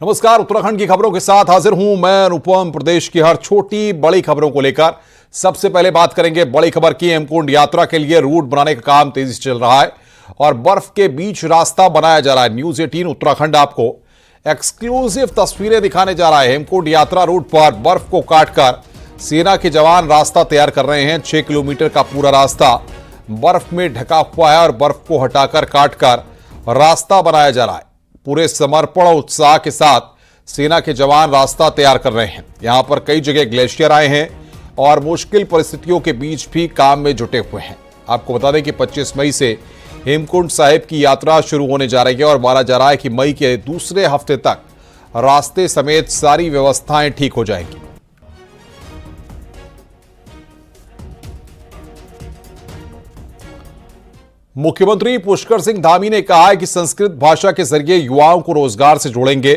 नमस्कार, उत्तराखंड की खबरों के साथ हाजिर हूं मैं अनुपम। प्रदेश की हर छोटी बड़ी खबरों को लेकर सबसे पहले बात करेंगे बड़ी खबर की। हेमकुंड यात्रा के लिए रूट बनाने का काम तेजी से चल रहा है और बर्फ के बीच रास्ता बनाया जा रहा है। न्यूज 18 उत्तराखंड आपको एक्सक्लूसिव तस्वीरें दिखाने जा रहा है। हेमकुंड यात्रा रूट पर बर्फ को काटकर सेना के जवान रास्ता तैयार कर रहे हैं। 6 किलोमीटर का पूरा रास्ता बर्फ में ढका हुआ है और बर्फ को हटाकर काटकर रास्ता बनाया जा रहा है। पूरे समर्पण और उत्साह के साथ सेना के जवान रास्ता तैयार कर रहे हैं। यहां पर कई जगह ग्लेशियर आए हैं और मुश्किल परिस्थितियों के बीच भी काम में जुटे हुए हैं। आपको बता दें कि 25 मई से हेमकुंड साहिब की यात्रा शुरू होने जा रही है और माना जा रहा है कि मई के दूसरे हफ्ते तक रास्ते समेत सारी व्यवस्थाएं ठीक हो जाएंगी। मुख्यमंत्री पुष्कर सिंह धामी ने कहा है कि संस्कृत भाषा के जरिए युवाओं को रोजगार से जोड़ेंगे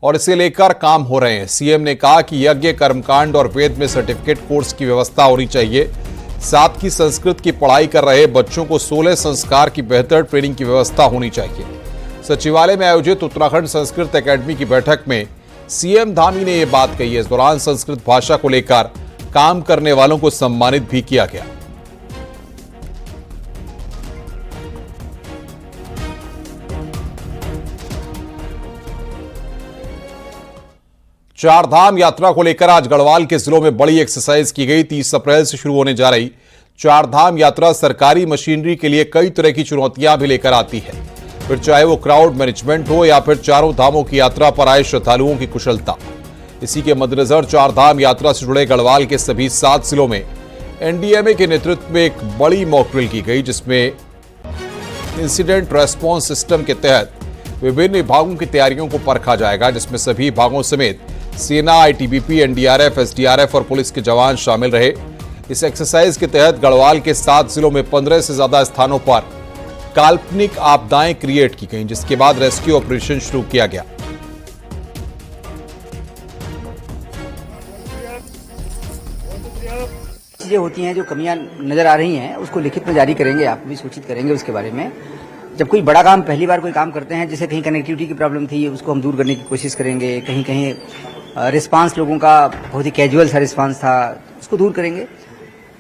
और इसे लेकर काम हो रहे हैं। सीएम ने कहा कि यज्ञ, कर्मकांड और वेद में सर्टिफिकेट कोर्स की व्यवस्था होनी चाहिए। साथ ही संस्कृत की पढ़ाई कर रहे बच्चों को 16 संस्कार की बेहतर ट्रेनिंग की व्यवस्था होनी चाहिए। सचिवालय में आयोजित उत्तराखंड संस्कृत एकेडमी की बैठक में सीएम धामी ने यह बात कही है। इस दौरान संस्कृत भाषा को लेकर काम करने वालों को सम्मानित भी किया गया। चारधाम यात्रा को लेकर आज गढ़वाल के जिलों में बड़ी एक्सरसाइज की गई। 30 अप्रैल से शुरू होने जा रही चारधाम यात्रा सरकारी मशीनरी के लिए कई तरह की चुनौतियां भी लेकर आती है, फिर चाहे वो क्राउड मैनेजमेंट हो या फिर चारों धामों की यात्रा पर आए श्रद्धालुओं की कुशलता। इसी के मद्देनजर चारधाम यात्रा से जुड़े गढ़वाल के सभी 7 जिलों में एनडीएमए के नेतृत्व में एक बड़ी मॉक ड्रिल की गई, जिसमें इंसिडेंट रेस्पॉन्स सिस्टम के तहत विभिन्न विभागों की तैयारियों को परखा जाएगा, जिसमें सभी विभागों समेत सेना, आईटीबीपी, एनडीआरएफ, एसडीआरएफ और पुलिस के जवान शामिल रहे। इस एक्सरसाइज के तहत गढ़वाल के 7 जिलों में 15 से ज्यादा स्थानों पर काल्पनिक आपदाएं क्रिएट की गईं, जिसके बाद रेस्क्यू ऑपरेशन शुरू किया गया। चीजें होती हैं जो कमियां नजर आ रही हैं, उसको लिखित में जारी करेंगे, आपको भी सूचित करेंगे उसके बारे में। जब कोई बड़ा काम पहली बार कोई काम करते हैं, जैसे कहीं कनेक्टिविटी की प्रॉब्लम थी, उसको हम दूर करने की कोशिश करेंगे। कहीं कहीं रिस्पांस लोगों का बहुत ही कैजुअल सा रिस्पांस था, उसको दूर करेंगे।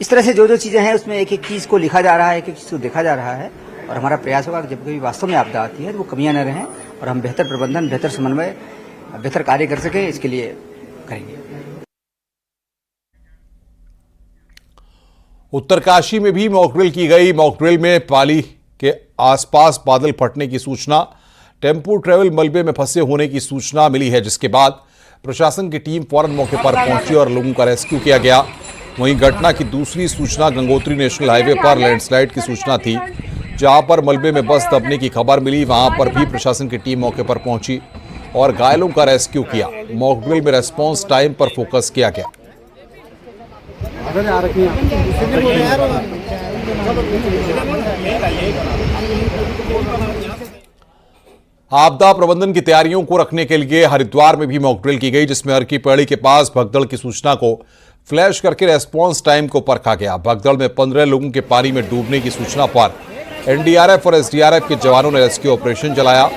इस तरह से जो जो चीजें हैं उसमें एक एक चीज को लिखा जा रहा है, एक एक चीज को देखा जा रहा है और हमारा प्रयास होगा कि जब कभी वास्तव में आपदा आती है तो वो कमियां न रहें और हम बेहतर प्रबंधन, बेहतर समन्वय, बेहतर कार्य कर सकें, इसके लिए करेंगे। उत्तरकाशी में भी मॉक ड्रिल की गई। मॉक ड्रिल में पाली के आसपास बादल फटने की सूचना, टेम्पो ट्रेवल मलबे में फंसे होने की सूचना मिली है, जिसके बाद प्रशासन की टीम फौरन मौके पर पहुंची और लोगों का रेस्क्यू किया गया। वहीं घटना की दूसरी सूचना गंगोत्री नेशनल हाईवे पर लैंडस्लाइड की सूचना थी, जहां पर मलबे में बस दबने की खबर मिली। वहां पर भी प्रशासन की टीम मौके पर पहुंची और घायलों का रेस्क्यू किया। मॉक ड्रिल में रेस्पॉन्स टाइम पर फोकस किया गया। आपदा प्रबंधन की तैयारियों को रखने के लिए हरिद्वार में भी मॉक ड्रिल की गई, जिसमें हर की पैड़ी के पास भगदड़ की सूचना को फ्लैश करके रेस्पॉन्स टाइम को परखा गया। भगदड़ में 15 लोगों के पानी में डूबने की सूचना पर एनडीआरएफ और एसडीआरएफ के जवानों ने रेस्क्यू ऑपरेशन चलाया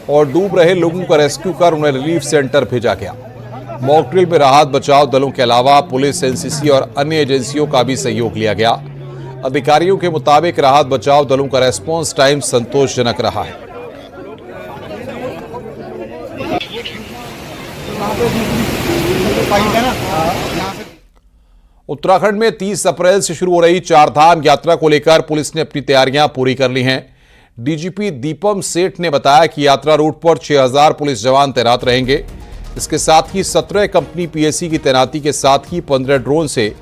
और डूब रहे लोगों का रेस्क्यू कर उन्हें रिलीफ सेंटर भेजा गया। मॉक ड्रिल में राहत बचाव दलों के अलावा पुलिस, एनसीसी और अन्य एजेंसियों का भी सहयोग लिया गया। अधिकारियों के मुताबिक राहत बचाव दलों का रेस्पॉन्स टाइम संतोषजनक रहा है। उत्तराखंड में 30 अप्रैल से शुरू हो रही चारधाम यात्रा को लेकर पुलिस ने अपनी तैयारियां पूरी कर ली हैं। डीजीपी दीपम सेठ ने बताया कि यात्रा रूट पर 6000 पुलिस जवान तैनात रहेंगे। इसके साथ ही 17 कंपनी पीएसी की तैनाती के साथ ही 15 ड्रोन से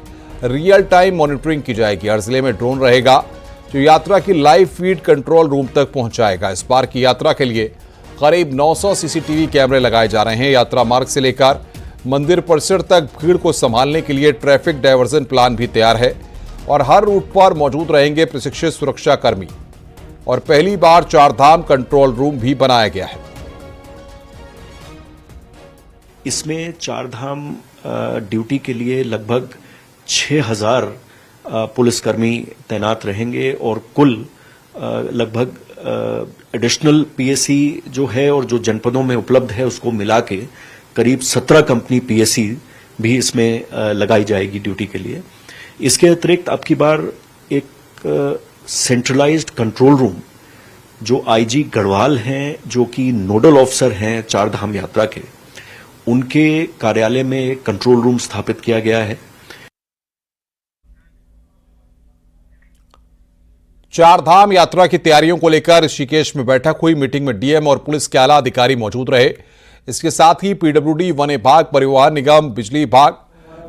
रियल टाइम मॉनिटरिंग की जाएगी। हर जिले में ड्रोन रहेगा जो यात्रा की लाइव फीड कंट्रोल रूम तक पहुंचाएगा। इस बार की यात्रा के लिए करीब 900 सीसीटीवी कैमरे लगाए जा रहे हैं। यात्रा मार्ग से लेकर मंदिर परिसर तक भीड़ को संभालने के लिए ट्रैफिक डायवर्जन प्लान भी तैयार है और हर रूट पर मौजूद रहेंगे प्रशिक्षित सुरक्षा कर्मी और पहली बार चारधाम कंट्रोल रूम भी बनाया गया है। इसमें चारधाम ड्यूटी के लिए लगभग 6000 पुलिसकर्मी तैनात रहेंगे और कुल लगभग एडिशनल पीएससी जो है और जो जनपदों में उपलब्ध है उसको मिला के करीब 17 कंपनी पीएससी भी इसमें लगाई जाएगी ड्यूटी के लिए। इसके अतिरिक्त अब की बार एक सेंट्रलाइज्ड कंट्रोल रूम जो आईजी गढ़वाल हैं, जो कि नोडल ऑफिसर हैं चारधाम यात्रा के, उनके कार्यालय में एक कंट्रोल रूम स्थापित किया गया है। चारधाम यात्रा की तैयारियों को लेकर ऋषिकेश में बैठक हुई। मीटिंग में डीएम और पुलिस के आला अधिकारी मौजूद रहे। इसके साथ ही पीडब्ल्यूडी, वन विभाग, परिवहन निगम, बिजली विभाग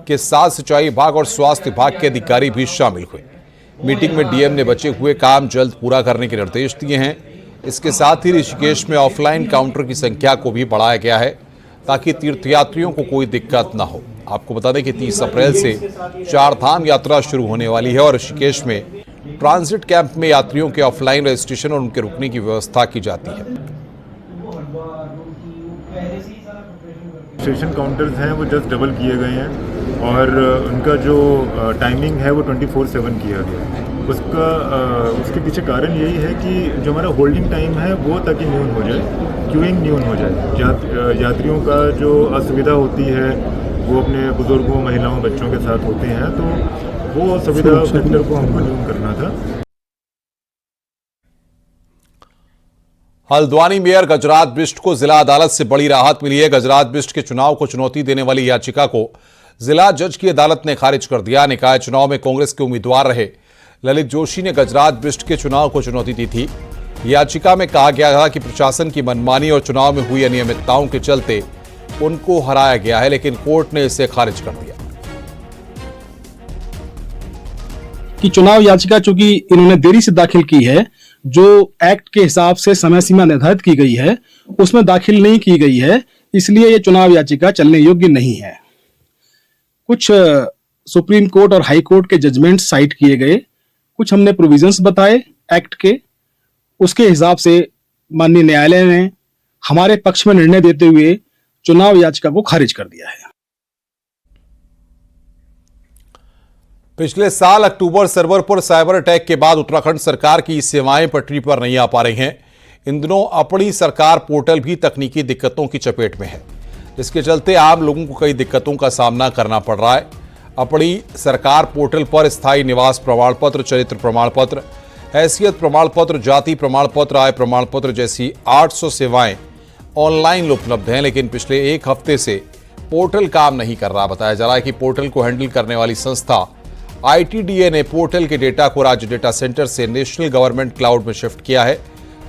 के साथ सिंचाई विभाग और स्वास्थ्य विभाग के अधिकारी भी शामिल हुए। मीटिंग में डीएम ने बचे हुए काम जल्द पूरा करने के निर्देश दिए हैं। इसके साथ ही ऋषिकेश में ऑफलाइन काउंटर की संख्या को भी बढ़ाया गया है ताकि तीर्थयात्रियों को कोई दिक्कत न हो। आपको बता दें कि 30 अप्रैल से चारधाम यात्रा शुरू होने वाली है और ऋषिकेश में ट्रांजिट कैंप में यात्रियों के ऑफलाइन रजिस्ट्रेशन और उनके रुकने की व्यवस्था की जाती है। रजिस्ट्रेशन काउंटर्स हैं वो जस्ट डबल किए गए हैं और उनका जो टाइमिंग है वो 24/7 किया गया है। उसके पीछे कारण यही है कि जो हमारा होल्डिंग टाइम है वो ताकि न्यून हो जाए, क्यूइंग न्यून हो जाए। यात्रियों का जो असुविधा होती है वो अपने बुजुर्गों, महिलाओं, बच्चों के साथ होते हैं, तो वो सुविधा फैक्टर को हमको न्यून करना था। हल्द्वानी मेयर गजराज बिष्ट को जिला अदालत से बड़ी राहत मिली है। गजराज बिष्ट के चुनाव को चुनौती देने वाली याचिका को जिला जज की अदालत ने खारिज कर दिया। निकाय चुनाव में कांग्रेस के उम्मीदवार रहे ललित जोशी ने गजराज बिष्ट के चुनाव को चुनौती दी थी। याचिका में कहा गया था कि प्रशासन की मनमानी और चुनाव में हुई अनियमितताओं के चलते उनको हराया गया है, लेकिन कोर्ट ने इसे खारिज कर दिया। कि चुनाव याचिका चूंकि इन्होंने देरी से दाखिल की है, जो एक्ट के हिसाब से समय सीमा निर्धारित की गई है उसमें दाखिल नहीं की गई है, इसलिए ये चुनाव याचिका चलने योग्य नहीं है। कुछ सुप्रीम कोर्ट और हाई कोर्ट के जजमेंट साइट किए गए, कुछ हमने प्रोविजंस बताए एक्ट के, उसके हिसाब से माननीय न्यायालय ने हमारे पक्ष में निर्णय देते हुए चुनाव याचिका को खारिज कर दिया है। पिछले साल अक्टूबर सर्वर पर साइबर अटैक के बाद उत्तराखंड सरकार की सेवाएं पटरी पर नहीं आ पा रही हैं। इन दिनों अपनी सरकार पोर्टल भी तकनीकी दिक्कतों की चपेट में है, जिसके चलते आम लोगों को कई दिक्कतों का सामना करना पड़ रहा है। अपनी सरकार पोर्टल पर स्थायी निवास प्रमाण पत्र, चरित्र प्रमाण पत्र, हैसियत प्रमाण पत्र, जाति प्रमाण पत्र, आय प्रमाण पत्र जैसी 800 सेवाएं ऑनलाइन उपलब्ध हैं, लेकिन पिछले एक हफ्ते से पोर्टल काम नहीं कर रहा। बताया जा रहा है कि पोर्टल को हैंडल करने वाली संस्था ITDA ने पोर्टल के डेटा को राज्य डेटा सेंटर से नेशनल गवर्नमेंट क्लाउड में शिफ्ट किया है,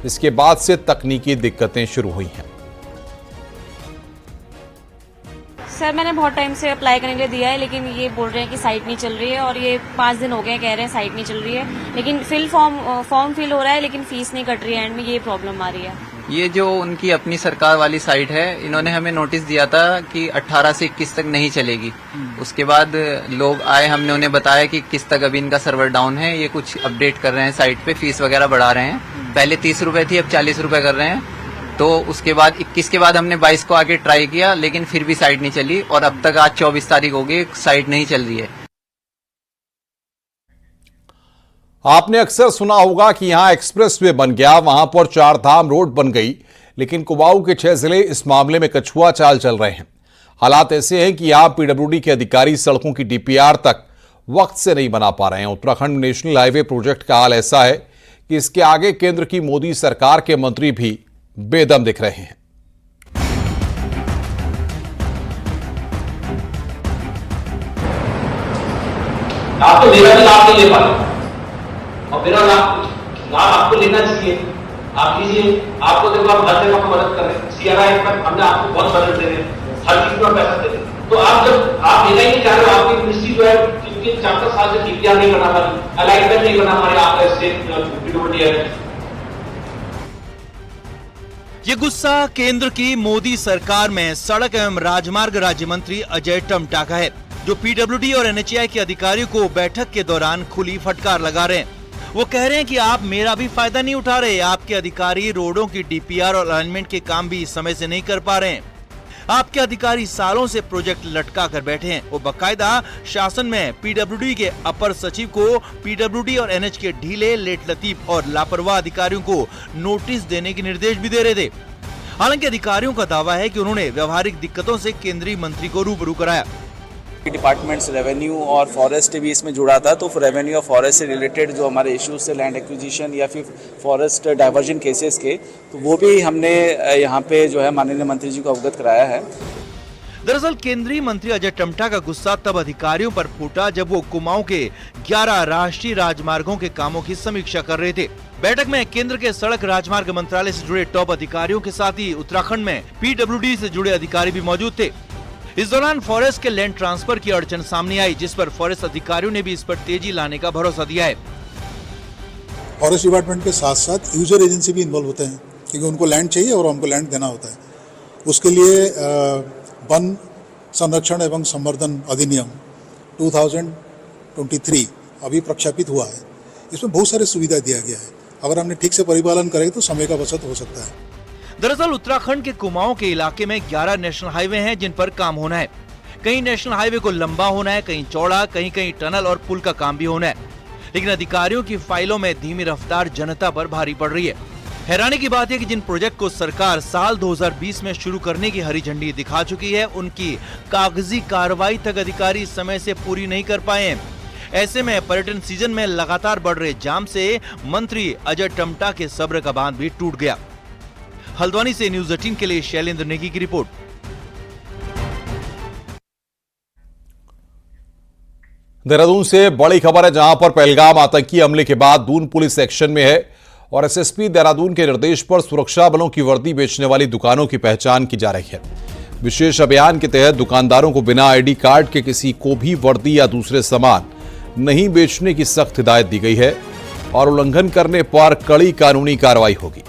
जिसके बाद से तकनीकी दिक्कतें शुरू हुई हैं। सर मैंने बहुत टाइम से अप्लाई करने के लिए दिया है, लेकिन ये बोल रहे हैं कि साइट नहीं चल रही है और ये 5 दिन हो गए कह रहे हैं साइट नहीं चल रही है, लेकिन फॉर्म फिल हो रहा है लेकिन फीस नहीं कट रही है। एंड में ये प्रॉब्लम आ रही है। ये जो उनकी अपनी सरकार वाली साइट है, इन्होंने हमें नोटिस दिया था कि 18 से 21 तक नहीं चलेगी। उसके बाद लोग आए, हमने उन्हें बताया कि 21 तक अभी इनका सर्वर डाउन है, ये कुछ अपडेट कर रहे हैं साइट पे, फीस वगैरह बढ़ा रहे हैं। पहले 30 रुपए थी, अब 40 रुपए कर रहे हैं। तो उसके बाद 21 के बाद हमने 22 को आगे ट्राई किया, लेकिन फिर भी साइट नहीं चली और अब तक आज 24 तारीख हो गई, साइट नहीं चल रही है। आपने अक्सर सुना होगा कि यहां एक्सप्रेसवे बन गया, वहां पर चारधाम रोड बन गई, लेकिन कुमाऊं के 6 जिले इस मामले में कछुआ चाल चल रहे हैं। हालात ऐसे हैं कि यहां पीडब्ल्यूडी के अधिकारी सड़कों की डीपीआर तक वक्त से नहीं बना पा रहे हैं। उत्तराखंड नेशनल हाईवे प्रोजेक्ट का हाल ऐसा है कि इसके आगे केंद्र की मोदी सरकार के मंत्री भी बेदम दिख रहे हैं। आप तो मेरा भी लाभ नहीं ले पा रहे और मेरा लाभ आपको लेना चाहिए। आप लीजिए, आपको देखो आप हर जगह मदद कर रहे हैं, CRI पर हमने आपको बहुत मदद दे रहे हैं, हर चीज में पैसा दे रहे हैं। तो आप जब आप लेना ही नहीं चाह रहे हो, आपकी मिनिस्ट्री जो है क्योंकि 4 साल से डीपीआर नहीं बना पा रही, अलाइनमेंट नहीं बना पा रही, आप ऐसे पीडब्ल्यूडी है। ये गुस्सा केंद्र की मोदी सरकार में सड़क एवं राजमार्ग राज्य मंत्री अजय टमटा का है, जो पीडब्ल्यूडी और NHAI के अधिकारियों को बैठक के दौरान खुली फटकार लगा रहे हैं। वो कह रहे हैं कि आप मेरा भी फायदा नहीं उठा रहे, आपके अधिकारी रोडों की डीपीआर और अलाइनमेंट के काम भी समय से नहीं कर पा रहे हैं। आपके अधिकारी सालों से प्रोजेक्ट लटका कर बैठे हैं। वो बकायदा शासन में पीडब्ल्यूडी के अपर सचिव को पीडब्ल्यूडी और एनएच के ढीले, लेट लतीफ और लापरवाह अधिकारियों को नोटिस देने के निर्देश भी दे रहे थे। हालांकि अधिकारियों का दावा है कि उन्होंने व्यवहारिक दिक्कतों से केंद्रीय मंत्री को रूबरू कराया। डिपार्टमेंट्स रेवेन्यू और फॉरेस्ट भी इसमें जुड़ा था, तो रेवेन्यू और फॉरेस्ट से रिलेटेड जो हमारे इश्यूज से लैंड एक्विजिशन या फिर फॉरेस्ट डाइवर्जन केसेस के, तो वो भी हमने यहाँ पे जो है माननीय मंत्री जी को अवगत कराया है। दरअसल केंद्रीय मंत्री अजय टम्टा का गुस्सा तब अधिकारियों पर फूटा जब वो कुमाऊं के 11 राष्ट्रीय राजमार्गों के कामों की समीक्षा कर रहे थे। बैठक में केंद्र के सड़क राजमार्ग मंत्रालय से जुड़े टॉप अधिकारियों के साथ ही उत्तराखंड में पीडब्ल्यूडी से जुड़े अधिकारी भी मौजूद थे। इस दौरान फॉरेस्ट के लैंड ट्रांसफर की अड़चन सामने आई, जिस पर फॉरेस्ट अधिकारियों ने भी इस पर तेजी लाने का भरोसा दिया है। फॉरेस्ट डिपार्टमेंट के साथ साथ यूजर एजेंसी भी इन्वॉल्व होते हैं, क्योंकि उनको लैंड चाहिए और हमको लैंड देना होता है। उसके लिए वन संरक्षण एवं संवर्धन अधिनियम 2023 अभी प्रख्यापित हुआ है। इसमें बहुत सारी सुविधा दिया गया है। अगर हमने ठीक से परिपालन करें तो समय का बचत हो सकता है। दरअसल उत्तराखंड के कुमाऊं के इलाके में 11 नेशनल हाईवे हैं जिन पर काम होना है। कहीं नेशनल हाईवे को लंबा होना है, कहीं चौड़ा, कहीं कहीं टनल और पुल का काम भी होना है। लेकिन अधिकारियों की फाइलों में धीमी रफ्तार जनता पर भारी पड़ रही है। हैरानी की बात है कि जिन प्रोजेक्ट को सरकार साल 2020 में शुरू करने की हरी झंडी दिखा चुकी है, उनकी कागजी कार्रवाई तक अधिकारी समय से पूरी नहीं कर पाए हैं। ऐसे में पर्यटन सीजन में लगातार बढ़ रहे जाम से मंत्री अजय टम्टा के सब्र का बांध भी टूट गया। हल्द्वानी से न्यूज 18 के लिए शैलेंद्र नेगी की रिपोर्ट। देहरादून से बड़ी खबर है, जहां पर पहलगाम आतंकी हमले के बाद दून पुलिस एक्शन में है और एसएसपी देहरादून के निर्देश पर सुरक्षा बलों की वर्दी बेचने वाली दुकानों की पहचान की जा रही है। विशेष अभियान के तहत दुकानदारों को बिना आईडी कार्ड के किसी को भी वर्दी या दूसरे सामान नहीं बेचने की सख्त हिदायत दी गई है और उल्लंघन करने पर कड़ी कानूनी कार्रवाई होगी।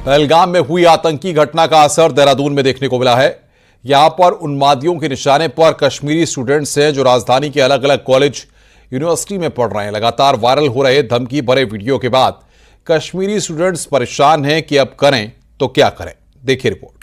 पहलगाम में हुई आतंकी घटना का असर देहरादून में देखने को मिला है। यहां पर उन्मादियों के निशाने पर कश्मीरी स्टूडेंट्स हैं जो राजधानी के अलग अलग कॉलेज यूनिवर्सिटी में पढ़ रहे हैं। लगातार वायरल हो रहे धमकी भरे वीडियो के बाद कश्मीरी स्टूडेंट्स परेशान हैं कि अब करें तो क्या करें। देखिए रिपोर्ट।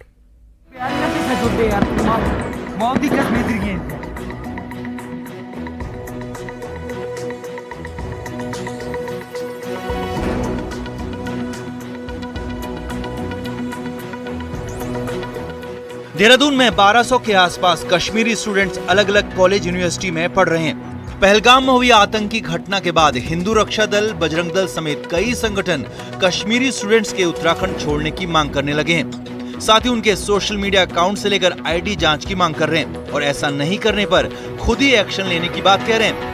देहरादून में 1200 के आसपास कश्मीरी स्टूडेंट्स अलग अलग कॉलेज यूनिवर्सिटी में पढ़ रहे हैं। पहलगाम में हुई आतंकी घटना के बाद हिंदू रक्षा दल, बजरंग दल समेत कई संगठन कश्मीरी स्टूडेंट्स के उत्तराखंड छोड़ने की मांग करने लगे हैं। साथ ही उनके सोशल मीडिया अकाउंट से लेकर आईडी जांच की मांग कर रहे हैं और ऐसा नहीं करने पर खुद ही एक्शन लेने की बात कह रहे हैं।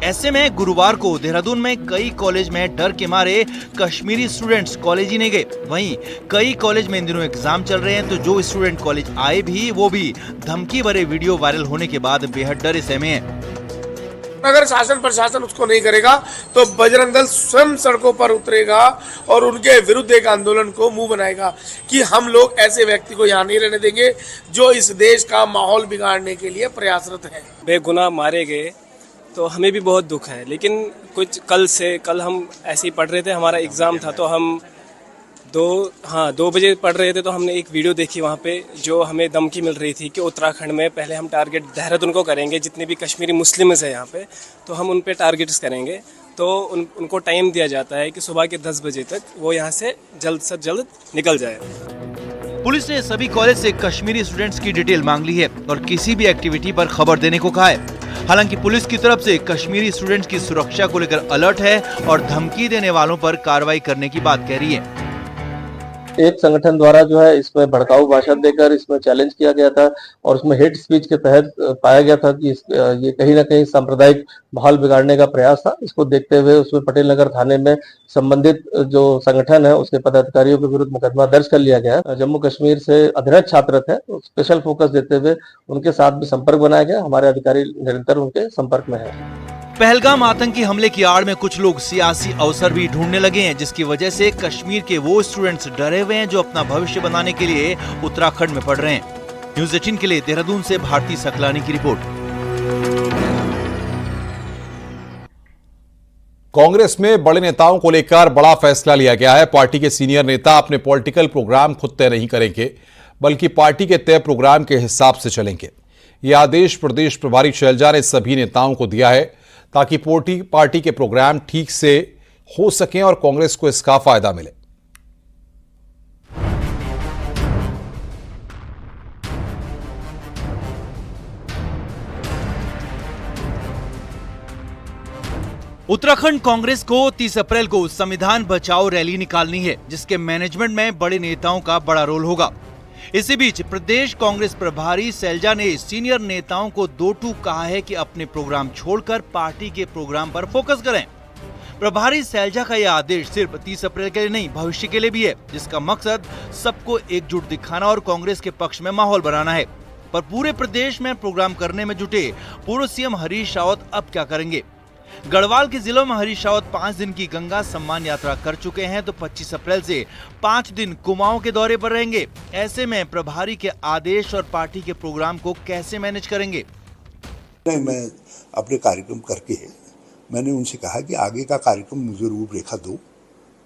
ऐसे में गुरुवार को देहरादून में कई कॉलेज में डर के मारे कश्मीरी स्टूडेंट्स कॉलेज ही नहीं गए। वहीं कई कॉलेज में इन दिनों एग्जाम चल रहे हैं, तो जो स्टूडेंट कॉलेज आए भी वो भी धमकी भरे वीडियो वायरल होने के बाद बेहद डरे सहमे हैं। अगर शासन प्रशासन उसको नहीं करेगा तो बजरंग दल स्वयं सड़कों पर उतरेगा और उनके विरुद्ध एक आंदोलन को मुंह बनाएगा कि हम लोग ऐसे व्यक्ति को यहाँ नहीं रहने देंगे जो इस देश का माहौल बिगाड़ने के लिए प्रयासरत है। बेगुनाह मारे गए तो हमें भी बहुत दुख है, लेकिन कुछ कल हम ऐसे ही पढ़ रहे थे, हमारा एग्ज़ाम था तो हम 2 बजे पढ़ रहे थे तो हमने एक वीडियो देखी वहाँ पे जो हमें धमकी मिल रही थी कि उत्तराखंड में पहले हम टारगेट देहरादून को करेंगे, जितने भी कश्मीरी मुस्लिम्स है यहाँ पे तो हम उन पे टारगेट्स करेंगे। तो उनको टाइम दिया जाता है कि सुबह के 10 बजे तक वो यहाँ से जल्द से जल्द निकल जाए। पुलिस ने सभी कॉलेज से कश्मीरी स्टूडेंट्स की डिटेल मांग ली है और किसी भी एक्टिविटी पर खबर देने को कहा है। हालांकि पुलिस की तरफ से कश्मीरी स्टूडेंट्स की सुरक्षा को लेकर अलर्ट है और धमकी देने वालों पर कार्रवाई करने की बात कह रही है। एक संगठन द्वारा जो है इसमें भड़काऊ भाषण देकर इसमें चैलेंज किया गया था और उसमें हेट स्पीच के तहत पाया गया था कि ये कहीं ना कहीं सांप्रदायिक माहौल बिगाड़ने का प्रयास था। इसको देखते हुए उसमें पटेल नगर थाने में संबंधित जो संगठन है उसके पदाधिकारियों के विरुद्ध मुकदमा दर्ज कर लिया गया है। जम्मू कश्मीर से अध्ययनरत छात्र थे, स्पेशल फोकस देते हुए उनके साथ भी संपर्क बनाया गया। हमारे अधिकारी निरंतर उनके संपर्क में है। पहलगाम आतंकी हमले की आड़ में कुछ लोग सियासी अवसर भी ढूंढने लगे हैं, जिसकी वजह से कश्मीर के वो स्टूडेंट्स डरे हुए हैं जो अपना भविष्य बनाने के लिए उत्तराखंड में पढ़ रहे हैं। न्यूज 18 के लिए देहरादून से भारती सकलानी की रिपोर्ट। कांग्रेस में बड़े नेताओं को लेकर बड़ा फैसला लिया गया है। पार्टी के सीनियर नेता अपने पॉलिटिकल प्रोग्राम खुद तय नहीं करेंगे, बल्कि पार्टी के तय प्रोग्राम के हिसाब से चलेंगे। यह आदेश प्रदेश प्रभारी शैलजा ने सभी नेताओं को दिया है ताकि पार्टी के प्रोग्राम ठीक से हो सकें और कांग्रेस को इसका फायदा मिले। उत्तराखंड कांग्रेस को 30 अप्रैल को संविधान बचाओ रैली निकालनी है, जिसके मैनेजमेंट में बड़े नेताओं का बड़ा रोल होगा। इसी बीच प्रदेश कांग्रेस प्रभारी शैलजा ने सीनियर नेताओं को दो टूक कहा है कि अपने प्रोग्राम छोड़कर पार्टी के प्रोग्राम पर फोकस करें। प्रभारी शैलजा का यह आदेश सिर्फ 30 अप्रैल के लिए नहीं, भविष्य के लिए भी है, जिसका मकसद सबको एकजुट दिखाना और कांग्रेस के पक्ष में माहौल बनाना है। पर पूरे प्रदेश में प्रोग्राम करने में जुटे पूर्व सीएम हरीश रावत अब क्या करेंगे? गढ़वाल के जिलों में हरीश रावत 5 दिन की गंगा सम्मान यात्रा कर चुके हैं, तो 25 अप्रैल से 5 दिन कुमाऊं के दौरे पर रहेंगे। ऐसे में प्रभारी के आदेश और पार्टी के प्रोग्राम को कैसे मैनेज करेंगे? मैं अपने कार्यक्रम करके मैंने उनसे कहा कि आगे का कार्यक्रम मुझे रूपरेखा दो,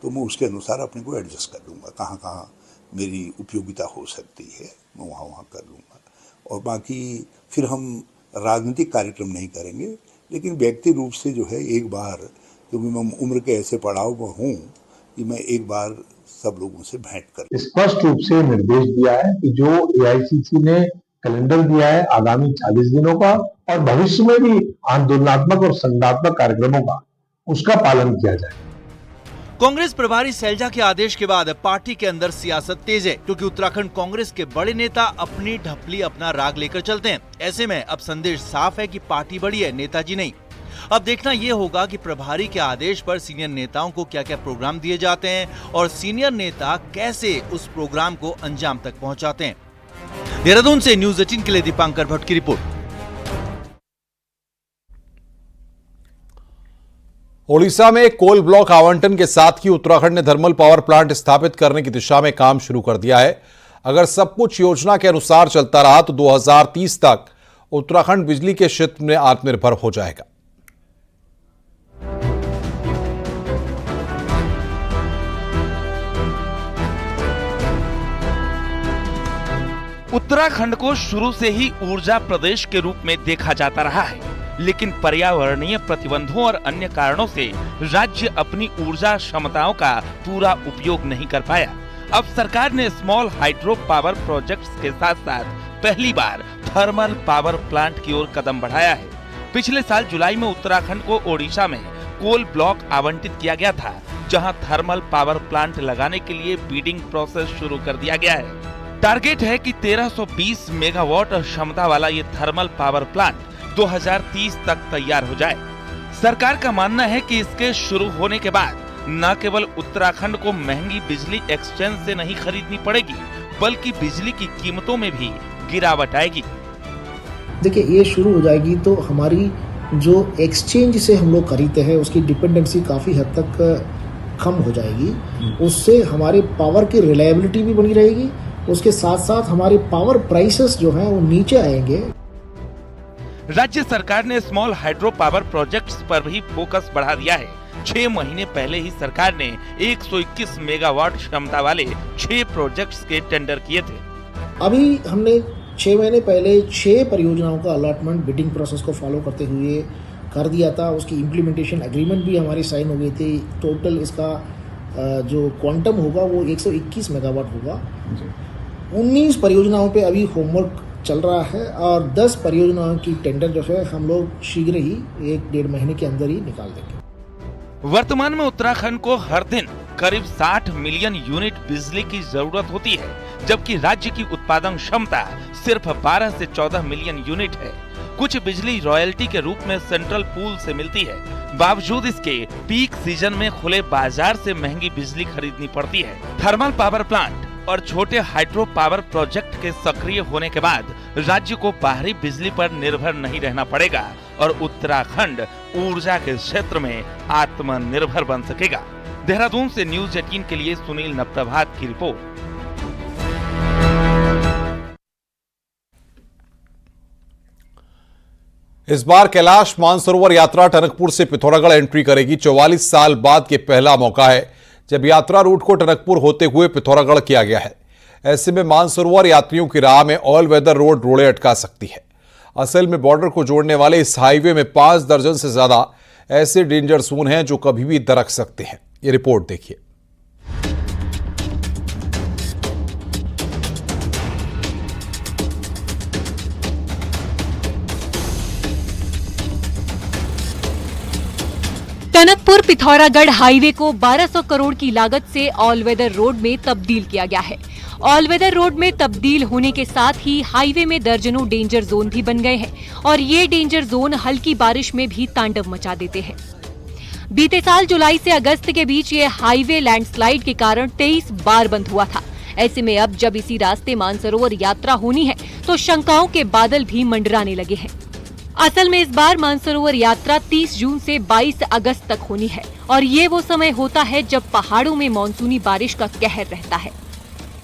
तो मैं उसके अनुसार अपने को एडजस्ट कर लूँगा। कहाँ कहाँ मेरी उपयोगिता हो सकती है मैं वहाँ कर लूँगा, और बाकी फिर हम राजनीतिक कार्यक्रम नहीं करेंगे, लेकिन व्यक्ति रूप से जो है एक बार, क्योंकि मैं उम्र के ऐसे पड़ाव में हूँ कि मैं एक बार सब लोगों से भेंट कर। स्पष्ट रूप से निर्देश दिया है कि जो एआईसीसी ने कैलेंडर दिया है आगामी 40 दिनों का और भविष्य में भी आंदोलनात्मक और संगठनात्मक कार्यक्रमों का, उसका पालन किया जाए। कांग्रेस प्रभारी शैलजा के आदेश के बाद पार्टी के अंदर सियासत तेज है, क्योंकि उत्तराखंड कांग्रेस के बड़े नेता अपनी ढपली अपना राग लेकर चलते हैं। ऐसे में अब संदेश साफ है कि पार्टी बड़ी है, नेताजी नहीं। अब देखना यह होगा कि प्रभारी के आदेश पर सीनियर नेताओं को क्या क्या प्रोग्राम दिए जाते हैं और सीनियर नेता कैसे उस प्रोग्राम को अंजाम तक पहुंचाते हैं। देहरादून से न्यूज़ 18 के लिए दीपांकर भट्ट की रिपोर्ट। ओडिशा में कोल ब्लॉक आवंटन के साथ ही उत्तराखंड ने थर्मल पावर प्लांट स्थापित करने की दिशा में काम शुरू कर दिया है। अगर सब कुछ योजना के अनुसार चलता रहा तो 2030 तक उत्तराखंड बिजली के क्षेत्र में आत्मनिर्भर हो जाएगा। उत्तराखंड को शुरू से ही ऊर्जा प्रदेश के रूप में देखा जाता रहा है, लेकिन पर्यावरणीय प्रतिबंधों और अन्य कारणों से राज्य अपनी ऊर्जा क्षमताओं का पूरा उपयोग नहीं कर पाया। अब सरकार ने स्मॉल हाइड्रो पावर प्रोजेक्ट्स के साथ साथ पहली बार थर्मल पावर प्लांट की ओर कदम बढ़ाया है। पिछले साल जुलाई में उत्तराखंड को ओडिशा में कोल ब्लॉक आवंटित किया गया था, जहां थर्मल पावर प्लांट लगाने के लिए बीडिंग प्रोसेस शुरू कर दिया गया है। टारगेट है कि 1320 मेगावाट क्षमता वाला ये थर्मल पावर प्लांट 2030 तक तैयार हो जाए। सरकार का मानना है कि इसके शुरू होने के बाद न केवल उत्तराखंड को महंगी बिजली एक्सचेंज से नहीं खरीदनी पड़ेगी, बल्कि बिजली की कीमतों में भी गिरावट आएगी। देखिए, ये शुरू हो जाएगी तो हमारी जो एक्सचेंज से हम लोग खरीदते हैं उसकी डिपेंडेंसी काफी हद तक कम हो जाएगी। उससे हमारे पावर की रिलायबिलिटी भी बनी रहेगी, उसके साथ साथ हमारे पावर प्राइसेस जो हैं वो नीचे आएंगे। राज्य सरकार ने स्मॉल हाइड्रो पावर प्रोजेक्ट्स पर भी फोकस बढ़ा दिया है। 6 महीने पहले ही सरकार ने 121 मेगावाट क्षमता वाले 6 प्रोजेक्ट्स के टेंडर किए थे। अभी हमने 6 महीने पहले 6 परियोजनाओं का अलॉटमेंट बिडिंग प्रोसेस को फॉलो करते हुए कर दिया था। उसकी इम्प्लीमेंटेशन एग्रीमेंट भी हमारी साइन हो गई थी। टोटल इसका जो क्वांटम होगा वो 121 मेगावाट होगा। 19 परियोजनाओं पे अभी होमवर्क चल रहा है और 10 परियोजनाओं की टेंडर जो है हम लोग शीघ्र ही 1-1.5 महीने के अंदर ही निकाल देंगे। वर्तमान में उत्तराखंड को हर दिन करीब 60 मिलियन यूनिट बिजली की जरूरत होती है, जबकि राज्य की उत्पादन क्षमता सिर्फ 12 से 14 मिलियन यूनिट है। कुछ बिजली रॉयल्टी के रूप में सेंट्रल पूल से मिलती है। बावजूद इसके पीक सीजन में खुले बाजार से महंगी बिजली खरीदनी पड़ती है। थर्मल पावर प्लांट और छोटे हाइड्रो पावर प्रोजेक्ट के सक्रिय होने के बाद राज्य को बाहरी बिजली पर निर्भर नहीं रहना पड़ेगा और उत्तराखंड ऊर्जा के क्षेत्र में आत्मनिर्भर बन सकेगा। देहरादून से न्यूज़ 18 के लिए सुनील नवप्रभात की रिपोर्ट। इस बार कैलाश मानसरोवर यात्रा टनकपुर से पिथौरागढ़ एंट्री करेगी। 44 साल बाद के पहला मौका है जब यात्रा रूट को टनकपुर होते हुए पिथौरागढ़ किया गया है। ऐसे में मानसरोवर यात्रियों की राह में ऑल वेदर रोड रोड़े अटका सकती है। असल में बॉर्डर को जोड़ने वाले इस हाईवे में 5 दर्जन से ज्यादा ऐसे डेंजर जोन हैं जो कभी भी दरक सकते हैं। ये रिपोर्ट देखिए। टनकपुर पिथौरागढ़ हाईवे को 1200 करोड़ की लागत से ऑल वेदर रोड में तब्दील किया गया है। ऑल वेदर रोड में तब्दील होने के साथ ही हाईवे में दर्जनों डेंजर जोन भी बन गए हैं और ये डेंजर जोन हल्की बारिश में भी तांडव मचा देते हैं। बीते साल जुलाई से अगस्त के बीच ये हाईवे लैंडस्लाइड के कारण 23 बार बंद हुआ था। ऐसे में अब जब इसी रास्ते मानसरोवर यात्रा होनी है तो शंकाओं के बादल भी मंडराने लगे हैं। असल में इस बार मानसरोवर यात्रा 30 जून से 22 अगस्त तक होनी है और ये वो समय होता है जब पहाड़ों में मानसूनी बारिश का कहर रहता है।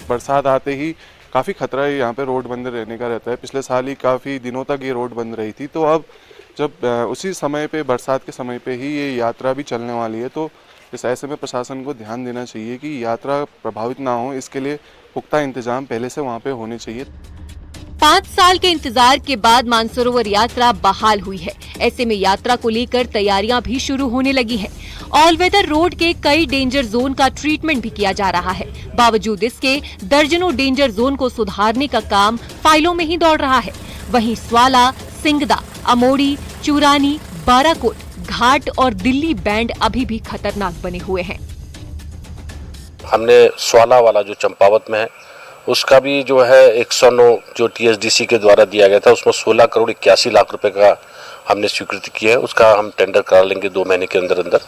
बरसात आते ही काफ़ी खतरा है, यहाँ पे रोड बंद रहने का रहता है। पिछले साल ही काफ़ी दिनों तक ये रोड बंद रही थी, तो अब जब उसी समय पे बरसात के समय पे ही ये यात्रा भी चलने वाली है, तो इस ऐसे में प्रशासन को ध्यान देना चाहिए कि यात्रा प्रभावित ना हो। इसके लिए पुख्ता इंतजाम पहले से वहाँ पे होने चाहिए। 5 साल के इंतजार के बाद मानसरोवर यात्रा बहाल हुई है। ऐसे में यात्रा को लेकर तैयारियां भी शुरू होने लगी हैं। ऑल वेदर रोड के कई डेंजर जोन का ट्रीटमेंट भी किया जा रहा है। बावजूद इसके दर्जनों डेंजर जोन को सुधारने का काम फाइलों में ही दौड़ रहा है। वहीं स्वाला, सिंगदा, अमोड़ी, चूरानी, बाराकोट, घाट और दिल्ली बैंड अभी भी खतरनाक बने हुए हैं। हमने स्वाला वाला जो चंपावत में है उसका भी जो है 109 जो TSDC के द्वारा दिया गया था, उसमें 16 करोड़ 81 लाख रुपए का हमने स्वीकृति की है। उसका हम टेंडर करा लेंगे 2 महीने के अंदर अंदर।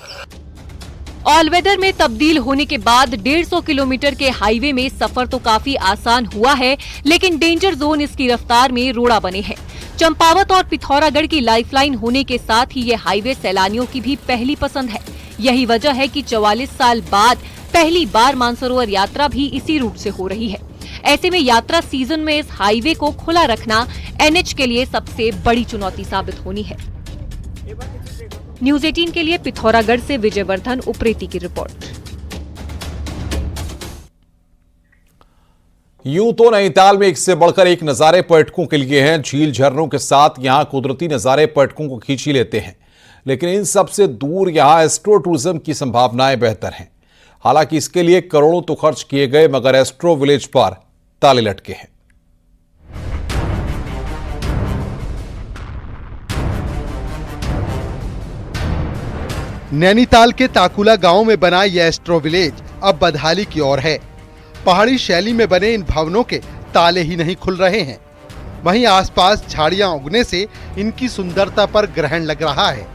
ऑल वेदर में तब्दील होने के बाद 150 किलोमीटर के हाईवे में सफर तो काफी आसान हुआ है, लेकिन डेंजर जोन इसकी रफ्तार में रोड़ा बने हैं। चंपावत और पिथौरागढ़ की लाइफलाइन होने के साथ ही ये हाईवे सैलानियों की भी पहली पसंद है। यही वजह है कि 44 साल बाद पहली बार मानसरोवर यात्रा भी इसी रूट से हो रही है। ऐसे में यात्रा सीजन में इस हाईवे को खुला रखना NH के लिए सबसे बड़ी चुनौती साबित होनी है। न्यूज़ 18 के लिए पिथौरागढ़ से विजयवर्धन उप्रेती की रिपोर्ट। यूं तो नैनीताल में एक से बढ़कर एक नजारे पर्यटकों के लिए हैं। झील झरनों के साथ यहां कुदरती नजारे पर्यटकों को खींच ही लेते हैं, लेकिन इन सब से दूर यहां एस्ट्रो टूरिज्म की संभावनाएं बेहतर हैं। हालांकि इसके लिए करोड़ों तो खर्च किए गए, मगर एस्ट्रो विलेज पर ताले लटके हैं। नैनीताल के ताकुला गांव में बना यह एस्ट्रो विलेज अब बदहाली की ओर है। पहाड़ी शैली में बने इन भवनों के ताले ही नहीं खुल रहे हैं। वहीं आसपास झाड़ियां उगने से इनकी सुंदरता पर ग्रहण लग रहा है।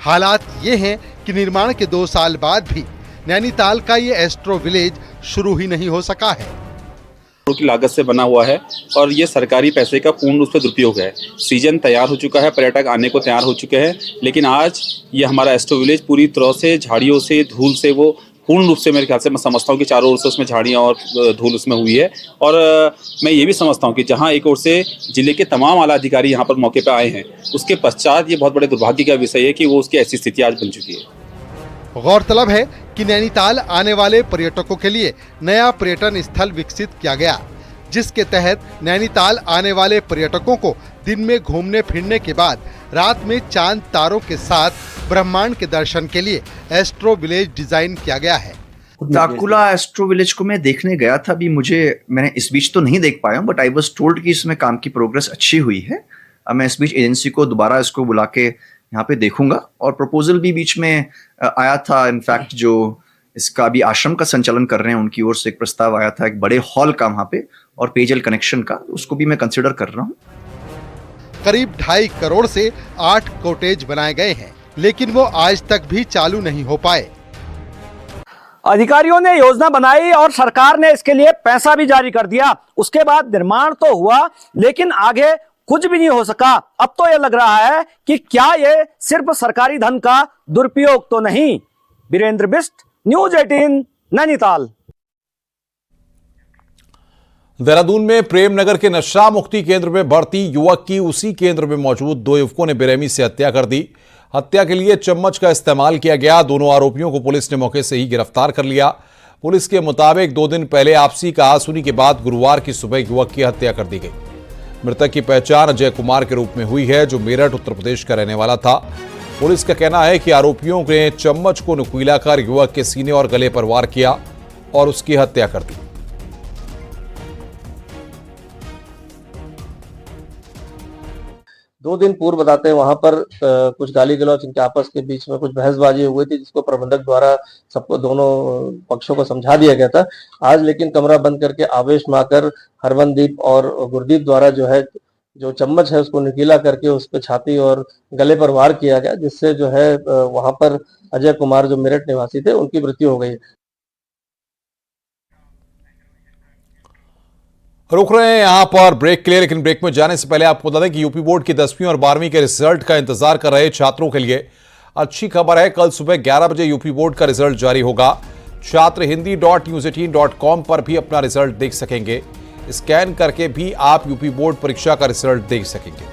हालात ये हैं कि निर्माण के 2 साल बाद भी नैनीताल का ये एस्ट्रो विलेज शुरू ही नहीं हो सका है। की लागत से बना हुआ है और ये सरकारी पैसे का पूर्ण रूप से दुरुपयोग है। सीजन तैयार हो चुका है, पर्यटक आने को तैयार हो चुके हैं, लेकिन आज ये हमारा एस्ट्रो विलेज पूरी तरह से झाड़ियों से, धूल से, वो पूर्ण रूप से मेरे ख्याल से मैं समझता हूँ कि चारों ओर से उसमें झाड़ियाँ और धूल उसमें हुई है। और मैं ये भी समझता हूँ कि जहाँ एक ओर से जिले के तमाम आला अधिकारी यहाँ पर मौके पर आए हैं, उसके पश्चात ये बहुत बड़े दुर्भाग्य का विषय है कि वो उसकी ऐसी स्थिति आज बन चुकी है। गौरतलब है कि नैनीताल आने वाले पर्यटकों के लिए नया पर्यटन स्थल विकसित किया गया, जिसके तहत नैनीताल आने वाले पर्यटकों को दिन में घूमने फिरने के बाद रात में चांद तारों के साथ ब्रह्मांड के दर्शन के लिए एस्ट्रो विलेज डिजाइन किया गया है। ताकुला एस्ट्रो विलेज को मैं देखने गया था, अभी मैंने इस बीच तो नहीं देख पाया हूँ, बट आई वाज टोल्ड कि इसमें काम की प्रोग्रेस अच्छी हुई है। अब मैं इस बीच एजेंसी को दोबारा इसको बुला के यहाँ पे देखूंगा। और प्रपोजल भी बीच में आया था, इनफैक्ट जो इसका अभी आश्रम का संचालन कर रहे हैं उनकी ओर से एक प्रस्ताव आया था एक बड़े हॉल का वहाँ पे और पेयजल कनेक्शन का, उसको भी मैं कंसिडर कर रहा हूँ। करीब 2.5 करोड़ से 8 कॉटेज बनाए गए हैं, लेकिन वो आज तक भी चालू नहीं हो पाए। अधिकारियों ने योजना बनाई और सरकार ने इसके लिए पैसा भी जारी कर दिया। उसके बाद निर्माण तो हुआ, लेकिन आगे कुछ भी नहीं हो सका। अब तो यह लग रहा है कि क्या ये सिर्फ सरकारी धन का दुरुपयोग तो नहीं। वीरेंद्र बिष्ट, न्यूज़ 18, नैनीताल। देहरादून में प्रेमनगर के नशा मुक्ति केंद्र में भर्ती युवक की उसी केंद्र में मौजूद 2 युवकों ने बेरहमी से हत्या कर दी। हत्या के लिए चम्मच का इस्तेमाल किया गया। दोनों आरोपियों को पुलिस ने मौके से ही गिरफ्तार कर लिया। पुलिस के मुताबिक 2 दिन पहले आपसी कहासुनी के बाद गुरुवार की सुबह युवक की हत्या कर दी गई। मृतक की पहचान अजय कुमार के रूप में हुई है, जो मेरठ उत्तर प्रदेश का रहने वाला था। पुलिस का कहना है कि आरोपियों ने चम्मच को नुकीला कर युवक के सीने और गले पर वार किया और उसकी हत्या कर दी। दो दिन पूर्व बताते हैं वहां पर कुछ गाली गलौज इनके आपस के बीच में कुछ बहसबाजी हुई थी, जिसको प्रबंधक द्वारा सबको दोनों पक्षों को समझा दिया गया था। आज लेकिन कमरा बंद करके आवेश में आकर हरमनदीप और गुरदीप द्वारा जो चम्मच है उसको नुकीला करके उस पर छाती और गले पर वार किया गया, जिससे जो है वहां पर अजय कुमार जो मेरठ निवासी थे उनकी मृत्यु हो गई। रुक रहे हैं यहां पर ब्रेक के लिए, लेकिन ब्रेक में जाने से पहले आपको बता दें कि यूपी बोर्ड की 10वीं और 12वीं के रिजल्ट का इंतजार कर रहे छात्रों के लिए अच्छी खबर है। कल सुबह 11 बजे यूपी बोर्ड का रिजल्ट जारी होगा। छात्र hindi.news18.com पर भी अपना रिजल्ट देख सकेंगे। स्कैन करके भी आप यूपी बोर्ड परीक्षा का रिजल्ट देख सकेंगे।